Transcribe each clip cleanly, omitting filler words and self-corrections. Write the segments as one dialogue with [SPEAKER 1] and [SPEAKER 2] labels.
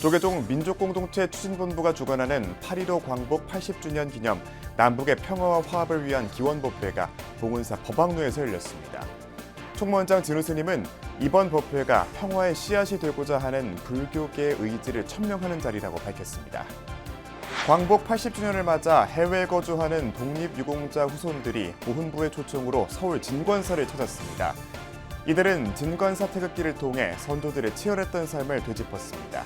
[SPEAKER 1] 조계종 민족공동체 추진본부가 주관하는 8.15 광복 80주년 기념 남북의 평화와 화합을 위한 기원법회가 봉은사 법왕루에서 열렸습니다. 총무원장 진우 스님은 이번 법회가 평화의 씨앗이 되고자 하는 불교계의 의지를 천명하는 자리라고 밝혔습니다. 광복 80주년을 맞아 해외에 거주하는 독립유공자 후손들이 보훈부의 초청으로 서울 진권사를 찾았습니다. 이들은 진권사 태극기를 통해 선조들의 치열했던 삶을 되짚었습니다.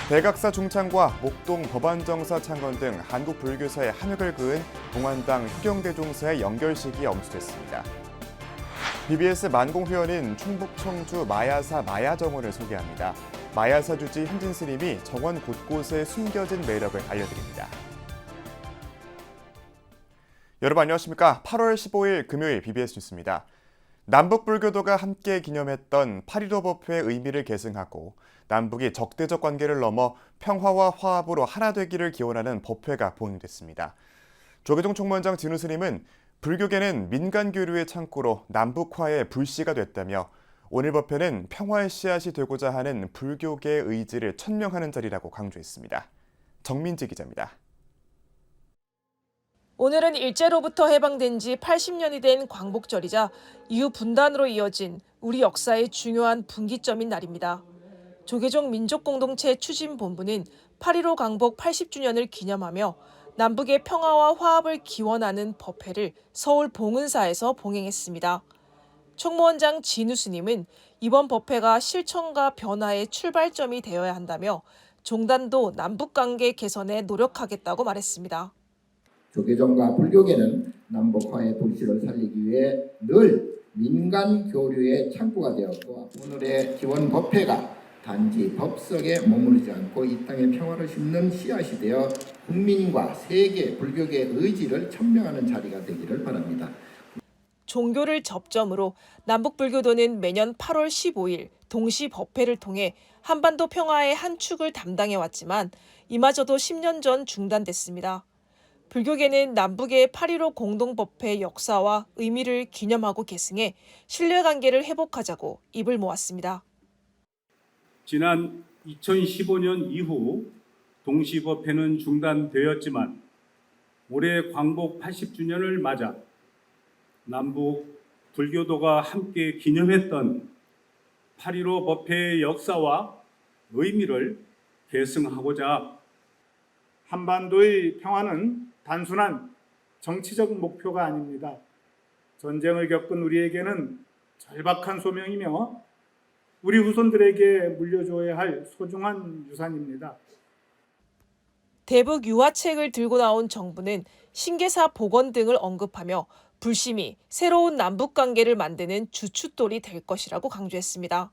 [SPEAKER 1] 대각사 중창과 목동 법안정사 창건 등 한국 불교사의 한획을 그은 공안당 효경대종사의 연결식이 엄수됐습니다. BBS 만공회원인 충북 청주 마야사 마야정원을 소개합니다. 마야사 주지 현진 스님이 정원 곳곳에 숨겨진 매력을 알려드립니다. 여러분 안녕하십니까? 8월 15일 금요일 BBS 뉴스입니다. 남북불교도가 함께 기념했던 8.15 법회의 의미를 계승하고 남북이 적대적 관계를 넘어 평화와 화합으로 하나 되기를 기원하는 법회가 봉행됐습니다. 조계종 총무원장 진우 스님은 불교계는 민간 교류의 창구로 남북화의 불씨가 됐다며 오늘 법회는 평화의 씨앗이 되고자 하는 불교계의 의지를 천명하는 자리라고 강조했습니다. 정민지 기자입니다.
[SPEAKER 2] 오늘은 일제로부터 해방된 지 80년이 된 광복절이자 이후 분단으로 이어진 우리 역사의 중요한 분기점인 날입니다. 조계종 민족공동체 추진본부는 8.15 광복 80주년을 기념하며 남북의 평화와 화합을 기원하는 법회를 서울 봉은사에서 봉행했습니다. 총무원장 진우 스님은 이번 법회가 실천과 변화의 출발점이 되어야 한다며 종단도 남북관계 개선에 노력하겠다고 말했습니다.
[SPEAKER 3] 조계종과 불교계는 남북화의 불씨를 살리기 위해 늘 민간 교류의 창구가 되었고 오늘의 기원 법회가 단지 법석에 머무르지 않고 이 땅의 평화를 심는 씨앗이 되어 국민과 세계 불교계의 의지를 천명하는 자리가 되기를 바랍니다.
[SPEAKER 2] 종교를 접점으로 남북불교도는 매년 8월 15일 동시 법회를 통해 한반도 평화의 한 축을 담당해왔지만 이마저도 10년 전 중단됐습니다. 불교계는 남북의 8.15 공동법회 역사와 의미를 기념하고 계승해 신뢰관계를 회복하자고 입을 모았습니다.
[SPEAKER 4] 지난 2015년 이후 동시법회는 중단되었지만 올해 광복 80주년을 맞아 남북 불교도가 함께 기념했던 8.15 법회의 역사와 의미를 계승하고자
[SPEAKER 5] 한반도의 평화는 단순한 정치적 목표가 아닙니다. 전쟁을 겪은 우리에게는 절박한 소명이며 우리 후손들에게 물려줘야 할 소중한 유산입니다.
[SPEAKER 2] 대북 유화책을 들고 나온 정부는 신계사 복원 등을 언급하며 불심이 새로운 남북관계를 만드는 주춧돌이 될 것이라고 강조했습니다.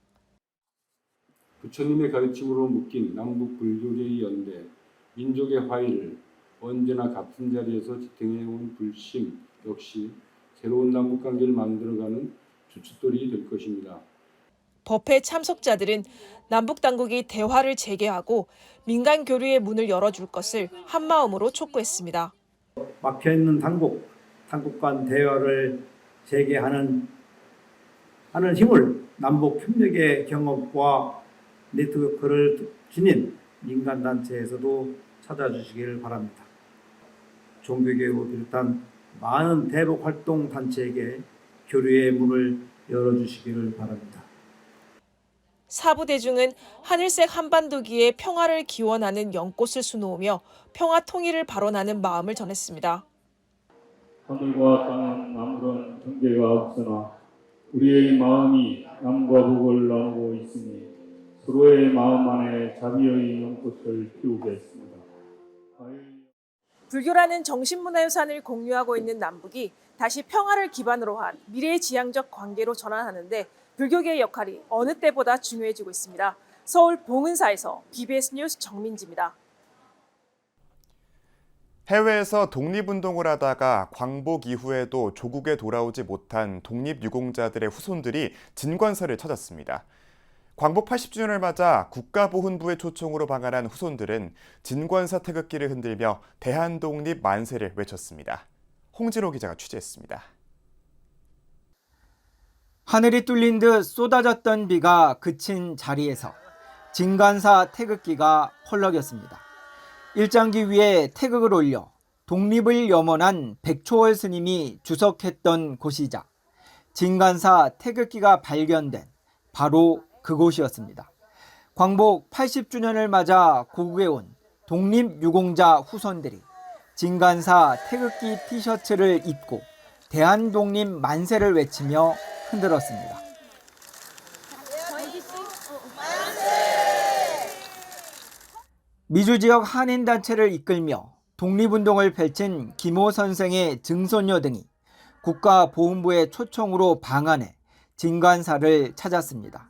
[SPEAKER 6] 부처님의 가르침으로 묶인 남북 불교계의 연대, 민족의 화의를 언제나 같은 자리에서 지탱해온 불심 역시 새로운 남북관계를 만들어가는 주춧돌이 될 것입니다.
[SPEAKER 2] 법회 참석자들은 남북 당국이 대화를 재개하고 민간 교류의 문을 열어줄 것을 한마음으로 촉구했습니다.
[SPEAKER 7] 막혀있는 당국 간 대화를 재개하는 힘을 남북 협력의 경험과 네트워크를 지닌 민간단체에서도 찾아주시기를 바랍니다. 종교개혁을 비롯한 많은 대북활동 단체에게 교류의 문을 열어주시기를 바랍니다.
[SPEAKER 2] 사부대중은 하늘색 한반도기에 평화를 기원하는 연꽃을 수놓으며 평화 통일을 발언하는 마음을 전했습니다.
[SPEAKER 8] 하늘과 땅은 아무런 경계가 없으나 우리의 마음이 남과 북을 나누고 있으니 서로의 마음 안에 자비의 연꽃을 피우겠습니다.
[SPEAKER 2] 불교라는 정신문화유산을 공유하고 있는 남북이 다시 평화를 기반으로 한 미래지향적 관계로 전환하는데 불교계의 역할이 어느 때보다 중요해지고 있습니다. 서울 봉은사에서 BBS 뉴스 정민지입니다.
[SPEAKER 1] 해외에서 독립운동을 하다가 광복 이후에도 조국에 돌아오지 못한 독립유공자들의 후손들이 진권사를 찾았습니다. 광복 80주년을 맞아 국가보훈부의 초청으로 방한한 후손들은 진권사 태극기를 흔들며 대한독립 만세를 외쳤습니다. 홍진호 기자가 취재했습니다.
[SPEAKER 9] 하늘이 뚫린 듯 쏟아졌던 비가 그친 자리에서 진간사 태극기가 펄럭였습니다. 일장기 위에 태극을 올려 독립을 염원한 백초월 스님이 주석했던 곳이자 진간사 태극기가 발견된 바로 그곳이었습니다. 광복 80주년을 맞아 고국에 온 독립유공자 후손들이 진간사 태극기 티셔츠를 입고 대한독립 만세를 외치며 흔들었습니다. 미주 지역 한인단체를 이끌며 독립운동을 펼친 김호 선생의 증손녀 등이 국가보훈부의 초청으로 방한해 진간사를 찾았습니다.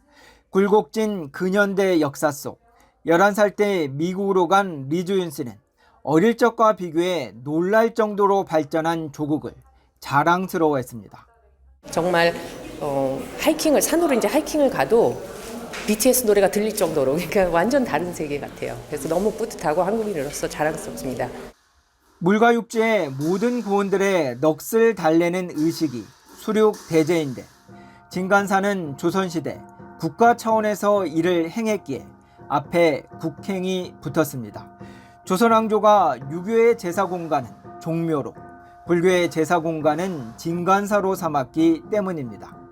[SPEAKER 9] 굴곡진 근현대 역사 속 11살 때 미국으로 간 리주윤 씨는 어릴 적과 비교해 놀랄 정도로 발전한 조국을 자랑스러워했습니다.
[SPEAKER 10] 정말 산으로 이제 하이킹을 가도 BTS 노래가 들릴 정도로, 그러니까 완전 다른 세계 같아요. 그래서 너무 뿌듯하고 한국인으로서 자랑스럽습니다.
[SPEAKER 9] 물과 육지의 모든 구원들의 넋을 달래는 의식이 수륙 대제인데 진간사는 조선시대 국가 차원에서 이를 행했기에 앞에 국행이 붙었습니다. 조선왕조가 유교의 제사 공간은 종묘로, 불교의 제사 공간은 진간사로 삼았기 때문입니다.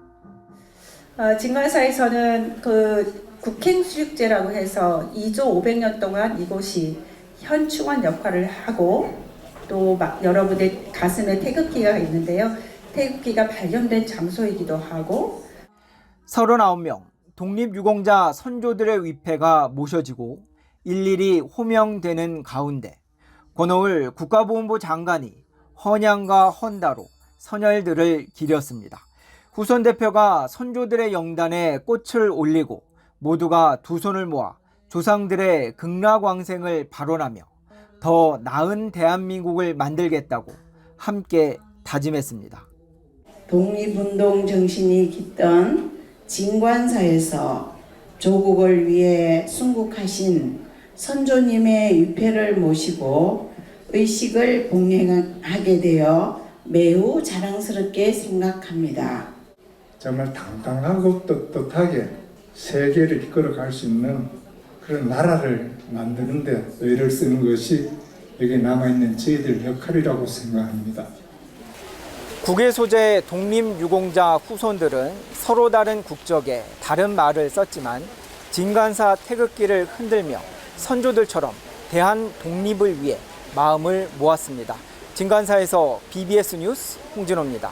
[SPEAKER 11] 진간사에서는 그 국행수육제라고 해서 2조 500년 동안 이곳이 현충원 역할을 하고 또 막 여러분의 가슴에 태극기가 있는데요. 태극기가 발견된 장소이기도 하고
[SPEAKER 9] 39명 독립유공자 선조들의 위패가 모셔지고 일일이 호명되는 가운데 권오을 국가보훈부 장관이 헌양과 헌다로 선열들을 기렸습니다. 후손 대표가 선조들의 영단에 꽃을 올리고 모두가 두 손을 모아 조상들의 극락왕생을 발언하며 더 나은 대한민국을 만들겠다고 함께 다짐했습니다.
[SPEAKER 11] 독립운동 정신이 깃든 진관사에서 조국을 위해 순국하신 선조님의 위패를 모시고 의식을 봉행하게 되어 매우 자랑스럽게 생각합니다.
[SPEAKER 5] 정말 당당하고 떳떳하게 세계를 이끌어갈 수 있는 그런 나라를 만드는 데 의를 쓰는 것이 여기 남아있는 저희들 역할이라고 생각합니다.
[SPEAKER 9] 국외 소재 독립유공자 후손들은 서로 다른 국적에 다른 말을 썼지만 진간사 태극기를 흔들며 선조들처럼 대한 독립을 위해 마음을 모았습니다. 진간사에서 BBS 뉴스 홍진호입니다.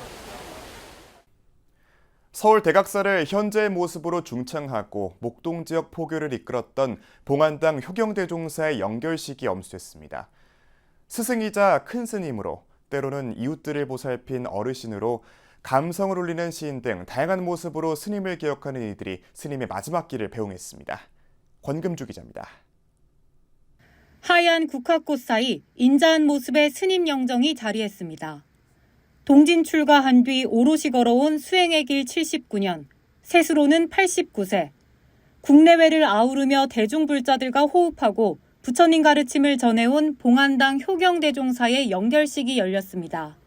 [SPEAKER 1] 서울 대각사를 현재의 모습으로 중창하고 목동 지역 포교를 이끌었던 봉안당 효경대종사의 영결식이 엄수됐습니다. 스승이자 큰 스님으로 때로는 이웃들을 보살핀 어르신으로 감성을 울리는 시인 등 다양한 모습으로 스님을 기억하는 이들이 스님의 마지막 길을 배웅했습니다. 권금주 기자입니다.
[SPEAKER 12] 하얀 국화꽃 사이 인자한 모습의 스님 영정이 자리했습니다. 동진 출가한 뒤 오롯이 걸어온 수행의 길 79년, 세수로는 89세. 국내외를 아우르며 대중불자들과 호흡하고 부처님 가르침을 전해온 봉안당 효경대종사의 영결식이 열렸습니다.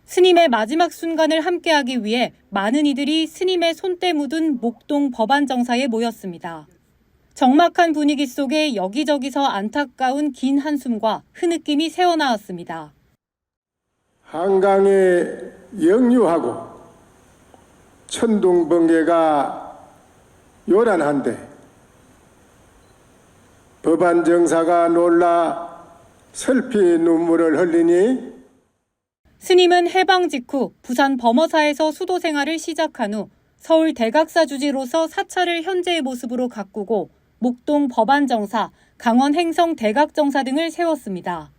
[SPEAKER 12] 스님의 마지막 순간을 함께하기 위해 많은 이들이 스님의 손때 묻은 목동 법안정사에 모였습니다. 적막한 분위기 속에 여기저기서 안타까운 긴 한숨과 흐느낌이 새어나왔습니다.
[SPEAKER 13] 한강에 역류하고 천둥번개가 요란한데 법안정사가 놀라 슬피 눈물을 흘리니
[SPEAKER 12] 스님은 해방 직후 부산 범어사에서 수도 생활을 시작한 후 서울 대각사 주지로서 사찰을 현재의 모습으로 가꾸고 목동 법안정사, 강원 행성 대각정사 등을 세웠습니다.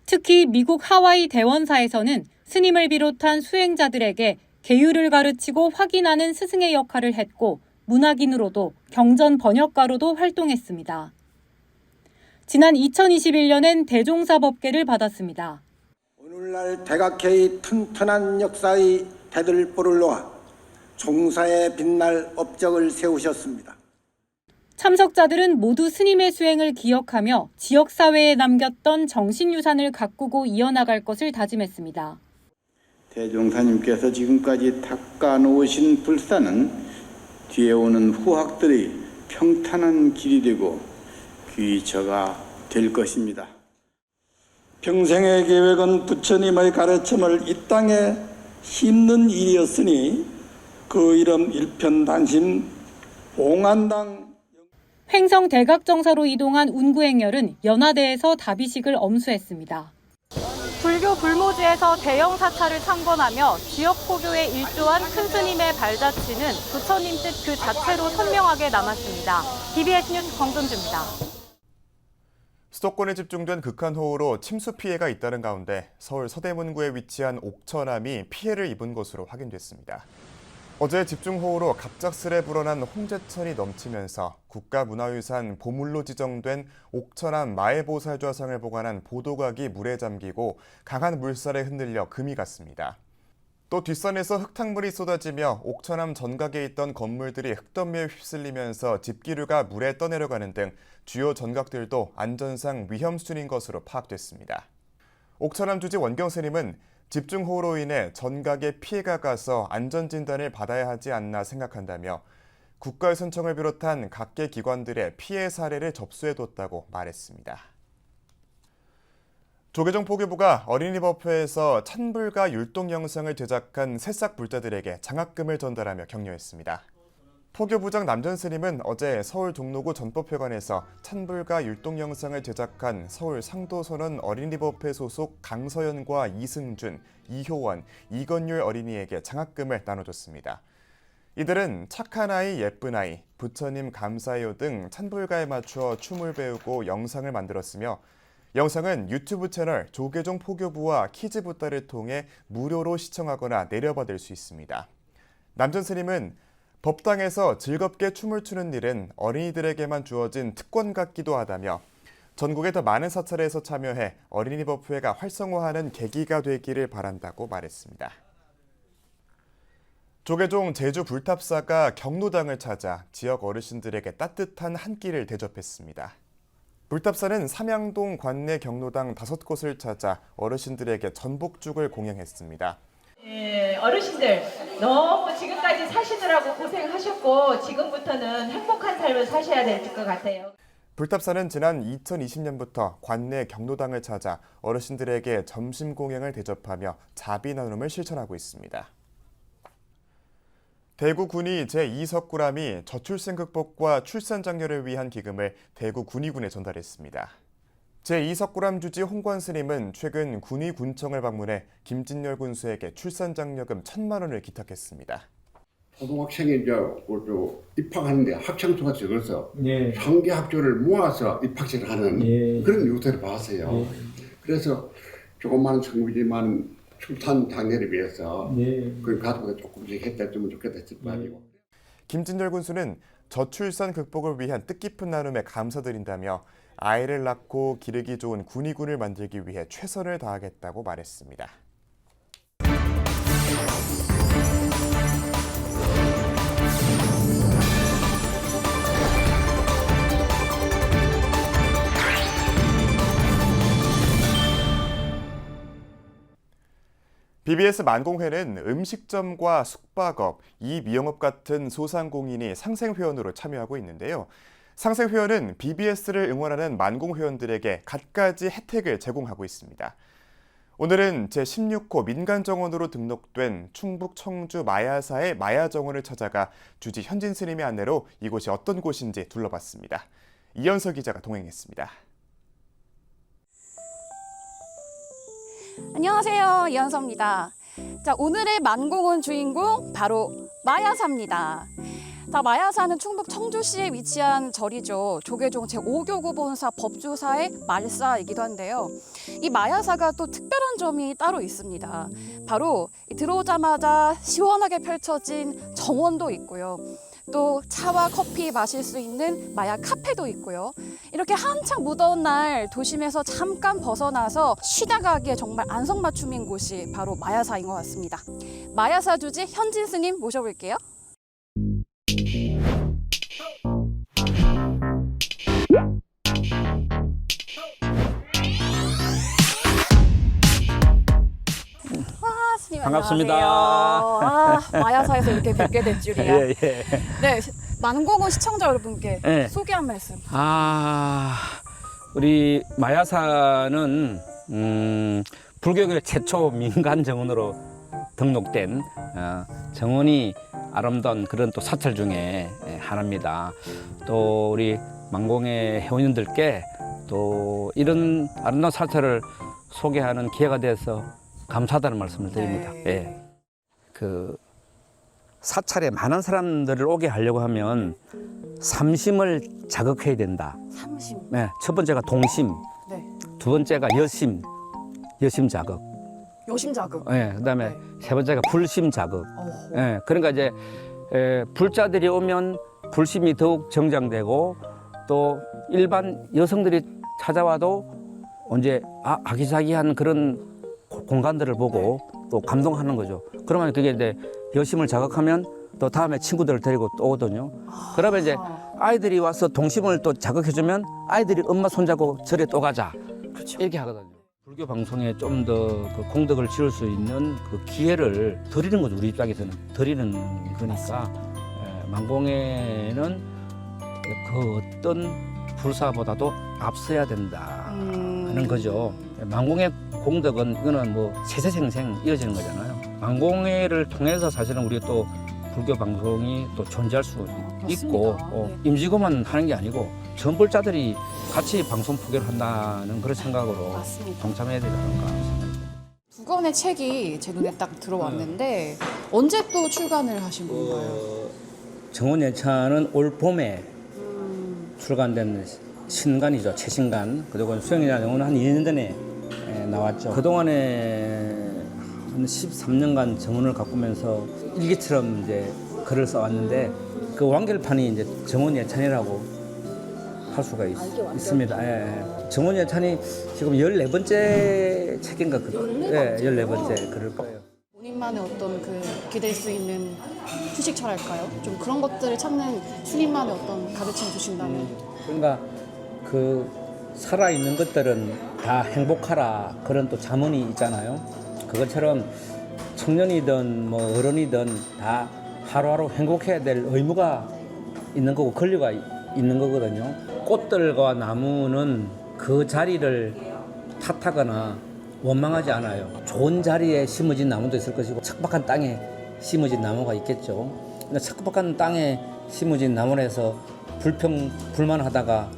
[SPEAKER 12] 특히 미국 하와이 대원사에서는 스님을 비롯한 수행자들에게 계율을 가르치고 확인하는 스승의 역할을 했고 문학인으로도 경전 번역가로도 활동했습니다. 지난 2021년엔 대종사 법계를 받았습니다.
[SPEAKER 13] 오늘날 대각회의 튼튼한 역사의 대들보를 놓아 종사의 빛날 업적을 세우셨습니다.
[SPEAKER 12] 참석자들은 모두 스님의 수행을 기억하며 지역사회에 남겼던 정신유산을 가꾸고 이어나갈 것을 다짐했습니다.
[SPEAKER 14] 대종사님께서 지금까지 닦아놓으신 불사는 뒤에 오는 후학들의 평탄한 길이 되고 귀처가 될 것입니다. 평생의 계획은 부처님의 가르침을 이 땅에 심는 일이었으니 그 이름 일편단심 옹안당.
[SPEAKER 12] 횡성 대각정사로 이동한 운구행열은 연화대에서 다비식을 엄수했습니다. 불교 불모지에서 대형 사찰을 참관하며 지역 포교에 일조한 큰 스님의 발자취는 부처님 뜻 그 자체로 선명하게 남았습니다. BBS 뉴스 권금주입니다.
[SPEAKER 1] 수도권에 집중된 극한호우로 침수 피해가 잇따른 가운데 서울 서대문구에 위치한 옥천암이 피해를 입은 것으로 확인됐습니다. 어제 집중호우로 갑작스레 불어난 홍제천이 넘치면서 국가문화유산 보물로 지정된 옥천암 마애보살좌상을 보관한 보도각이 물에 잠기고 강한 물살에 흔들려 금이 갔습니다. 또 뒷산에서 흙탕물이 쏟아지며 옥천암 전각에 있던 건물들이 흙더미에 휩쓸리면서 집기류가 물에 떠내려가는 등 주요 전각들도 안전상 위험 수준인 것으로 파악됐습니다. 옥천암 주지 원경 스님은 집중호우로 인해 전각에 피해가 가서 안전진단을 받아야 하지 않나 생각한다며 국가유산청을 비롯한 각계 기관들의 피해 사례를 접수해뒀다고 말했습니다. 조계종 포교부가 어린이법회에서 찬불과 율동 영상을 제작한 새싹 불자들에게 장학금을 전달하며 격려했습니다. 포교부장 남전 스님은 어제 서울 종로구 전법회관에서 찬불과 율동 영상을 제작한 서울 상도선언 어린이법회 소속 강서연과 이승준, 이효원, 이건율 어린이에게 장학금을 나눠줬습니다. 이들은 착한 아이, 예쁜 아이, 부처님 감사해요 등 찬불가에 맞추어 춤을 배우고 영상을 만들었으며 영상은 유튜브 채널 조계종 포교부와 키즈부따를 통해 무료로 시청하거나 내려받을 수 있습니다. 남전 스님은 법당에서 즐겁게 춤을 추는 일은 어린이들에게만 주어진 특권 같기도 하다며 전국에 더 많은 사찰에서 참여해 어린이법회가 활성화하는 계기가 되기를 바란다고 말했습니다. 조계종 제주 불탑사가 경로당을 찾아 지역 어르신들에게 따뜻한 한 끼를 대접했습니다. 불탑사는 삼양동 관내 경로당 5곳을 찾아 어르신들에게 전복죽을 공양했습니다.
[SPEAKER 15] 어르신들 너무 지금까지 사시느라고 고생하셨고 지금부터는 행복한 삶을 사셔야 될 것 같아요.
[SPEAKER 1] 불탑사는 지난 2020년부터 관내 경로당을 찾아 어르신들에게 점심 공양을 대접하며 자비 나눔을 실천하고 있습니다. 대구 군위 제2석굴암이 저출생 극복과 출산 장려를 위한 기금을 대구 군위군에 전달했습니다. 제2석굴암 주지 홍관 스님은 최근 군위군청을 방문해 김진열 군수에게 출산 장려금 1,000만 원을 기탁했습니다.
[SPEAKER 16] 초등학생이 이제 입학하는데 학창 수가 적어서 상계 학조를 모아서 입학식을 하는 그런 요소를 봤어요. 그래서 조그마한 성금이지만 출산 장려를 위해서 그 가족이 조금씩 해줬으면 좋겠다 싶어가지고.
[SPEAKER 1] 김진열 군수는 저출산 극복을 위한 뜻깊은 나눔에 감사드린다며 아이를 낳고 기르기 좋은 군위군을 만들기 위해 최선을 다하겠다고 말했습니다. BBS 만공회는 음식점과 숙박업, 이미영업 같은 소상공인이 상생회원으로 참여하고 있는데요. 상생회원은 BBS를 응원하는 만공회원들에게 갖가지 혜택을 제공하고 있습니다. 오늘은 제16호 민간정원으로 등록된 충북 청주 마야사의 마야정원을 찾아가 주지 현진 스님의 안내로 이곳이 어떤 곳인지 둘러봤습니다. 이현석 기자가 동행했습니다.
[SPEAKER 17] 안녕하세요, 이현서입니다. 자, 오늘의 만공원 주인공 바로 마야사입니다. 자, 마야사는 충북 청주시에 위치한 절이죠. 조계종 제5교구 본사 법주사의 말사이기도 한데요. 이 마야사가 또 특별한 점이 따로 있습니다. 바로 들어오자마자 시원하게 펼쳐진 정원도 있고요. 또 차와 커피 마실 수 있는 마야 카페도 있고요. 이렇게 한창 무더운 날 도심에서 잠깐 벗어나서 쉬다 가기에 정말 안성맞춤인 곳이 바로 마야사인 것 같습니다. 마야사 주지 현진 스님 모셔볼게요. 대표님
[SPEAKER 18] 반갑습니다.
[SPEAKER 17] 안녕하세요. 마야사에서 이렇게 뵙게 될 줄이야.
[SPEAKER 18] 예, 예.
[SPEAKER 17] 네, 만공은 시청자 여러분께
[SPEAKER 18] 예.
[SPEAKER 17] 소개 한 말씀.
[SPEAKER 18] 우리 마야사는 불교계 최초 민간 정원으로 등록된 정원이 아름다운 그런 또 사찰 중에 하나입니다. 또 우리 만공의 회원님들께 또 이런 아름다운 사찰을 소개하는 기회가 돼서 감사하다는 말씀을 드립니다.
[SPEAKER 17] 네.
[SPEAKER 18] 예. 그 사찰에 많은 사람들을 오게 하려고 하면 삼심을 자극해야 된다.
[SPEAKER 17] 삼심.
[SPEAKER 18] 네, 첫 번째가 동심,
[SPEAKER 17] 네.
[SPEAKER 18] 두 번째가 여심, 여심 자극.
[SPEAKER 17] 여심 자극.
[SPEAKER 18] 네, 그다음에
[SPEAKER 17] 네.
[SPEAKER 18] 세 번째가 불심 자극. 네, 그러니까 이제 불자들이 오면 불심이 더욱 정장되고 또 일반 여성들이 찾아와도 언제 아기자기한 그런 공간들을 보고 또 감동하는 거죠. 그러면 그게 이제 여심을 자극하면 또 다음에 친구들을 데리고 또 오거든요. 그러면 이제 아이들이 와서 동심을 또 자극해주면 아이들이 엄마 손잡고 절에 또 가자. 그렇죠. 이렇게 하거든요. 불교 방송에 좀 더 그 공덕을 지을 수 있는 그 기회를 드리는 거죠. 우리 입장에서는 드리는 거니까 만공에는 그 어떤 불사보다도 앞서야 된다는 거죠. 만공의 공덕은 이거는 뭐 세세생생 이어지는 거잖아요. 만공회를 통해서 사실은 우리 또 불교 방송이 또 존재할 수 있고 임직원만 하는 게 아니고 전불자들이 같이 방송普及를 한다는 그런 생각으로
[SPEAKER 17] 맞습니다.
[SPEAKER 18] 동참해야 되지 않을까 생각합니다.
[SPEAKER 17] 두 권의 책이 제 눈에 딱 들어왔는데 언제 또 출간을 하신 건가요?
[SPEAKER 18] 정원예찬은 올 봄에 출간된 신간이죠. 최신간. 그리고 수영이라는 영화는 한 2년 전에 나왔죠. 그동안에 한 13년간 정원을 가꾸면서 일기처럼 이제 글을 써왔는데 그 완결판이 이제 정원예찬이라고 할 수가 있습니다. 예. 정원예찬이 지금 14번째 책인가 예, 14번째 그럴 거예요.
[SPEAKER 17] 본인만의 어떤 그 기댈 수 있는 휴식처랄까요? 좀 그런 것들을 찾는 스님만의 어떤 가르침 주신다면.
[SPEAKER 18] 그러니까 그 살아있는 것들은 다 행복하라 그런 또 자문이 있잖아요. 그것처럼 청년이든 뭐 어른이든 다 하루하루 행복해야 될 의무가 있는 거고 권리가 있는 거거든요. 꽃들과 나무는 그 자리를 탓하거나 원망하지 않아요. 좋은 자리에 심어진 나무도 있을 것이고 척박한 땅에 심어진 나무가 있겠죠. 근데 척박한 땅에 심어진 나무에서 불만하다가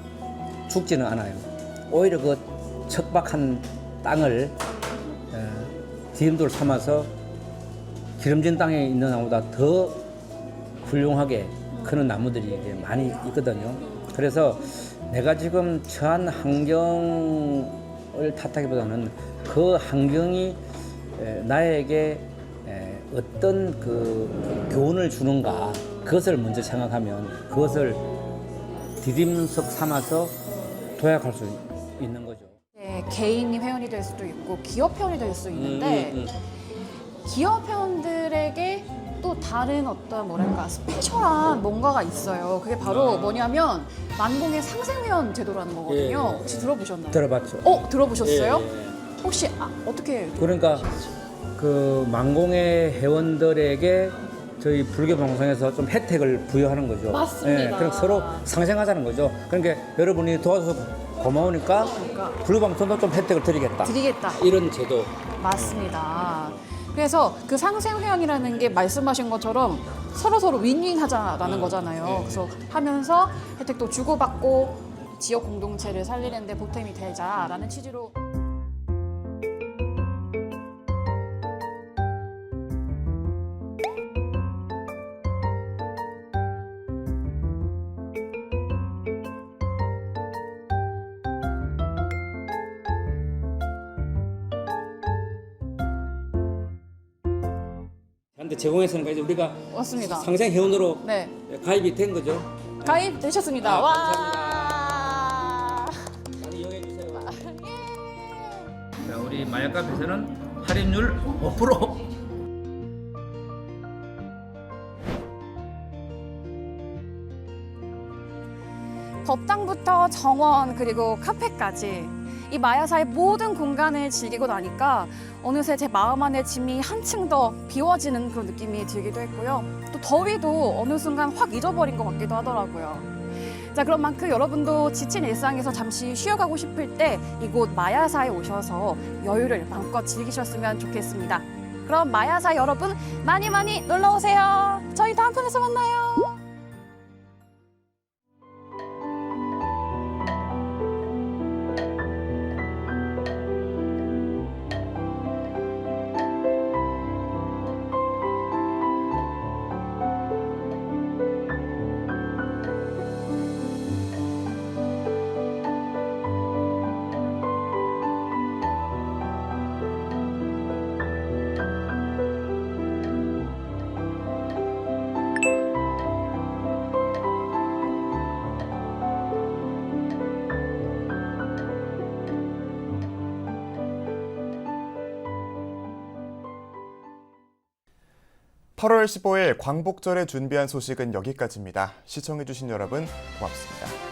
[SPEAKER 18] 죽지는 않아요. 오히려 그 척박한 땅을 디딤돌 삼아서 기름진 땅에 있는 나무보다 더 훌륭하게 크는 나무들이 많이 있거든요. 그래서 내가 지금 처한 환경을 탓하기보다는 그 환경이 나에게 어떤 그 교훈을 주는가 그것을 먼저 생각하면 그것을 디딤석 삼아서 도약할 수 있는 거죠.
[SPEAKER 17] 네, 개인이 회원이 될 수도 있고 기업 회원이 될 수 있는데 기업 회원들에게 또 다른 어떤 뭐랄까 스페셜한 뭔가가 있어요. 그게 바로 뭐냐면 만공의 상생회원 제도라는 거거든요.
[SPEAKER 18] 예.
[SPEAKER 17] 혹시 들어보셨나요?
[SPEAKER 18] 들어봤죠.
[SPEAKER 17] 들어보셨어요?
[SPEAKER 18] 예.
[SPEAKER 17] 혹시 어떻게?
[SPEAKER 18] 그러니까 그 만공의 회원들에게 저희 불교 방송에서 좀 혜택을 부여하는 거죠.
[SPEAKER 17] 맞습니다.
[SPEAKER 18] 예, 그럼 서로 상생하자는 거죠. 그러니까 여러분이 도와줘서 고마우니까 불교 방송도 좀 혜택을 드리겠다. 이런 제도.
[SPEAKER 17] 맞습니다. 그래서 그 상생회원이라는 게 말씀하신 것처럼 서로 윈윈하자라는 거잖아요. 그래서 하면서 혜택도 주고받고 지역 공동체를 살리는 데 보탬이 되자라는 취지로.
[SPEAKER 18] 한테 제공했으니까 이제 우리가
[SPEAKER 17] 맞습니다.
[SPEAKER 18] 상생 회원으로
[SPEAKER 17] 네.
[SPEAKER 18] 가입이 된 거죠.
[SPEAKER 17] 가입되셨습니다. 와.
[SPEAKER 18] 많이 이용해 주세요. 자, 우리 마약카페에서는 할인율 5%.
[SPEAKER 17] 법당부터 정원 그리고 카페까지 이 마야사의 모든 공간을 즐기고 나니까 어느새 제 마음 안의 짐이 한층 더 비워지는 그런 느낌이 들기도 했고요. 또 더위도 어느 순간 확 잊어버린 것 같기도 하더라고요. 자, 그런 만큼 여러분도 지친 일상에서 잠시 쉬어가고 싶을 때 이곳 마야사에 오셔서 여유를 마음껏 즐기셨으면 좋겠습니다. 그럼 마야사 여러분 많이 많이 놀러 오세요. 저희 다음 편에서 만나요.
[SPEAKER 1] (8월 15일) 광복절에 준비한 소식은 여기까지입니다. 시청해주신 여러분 고맙습니다.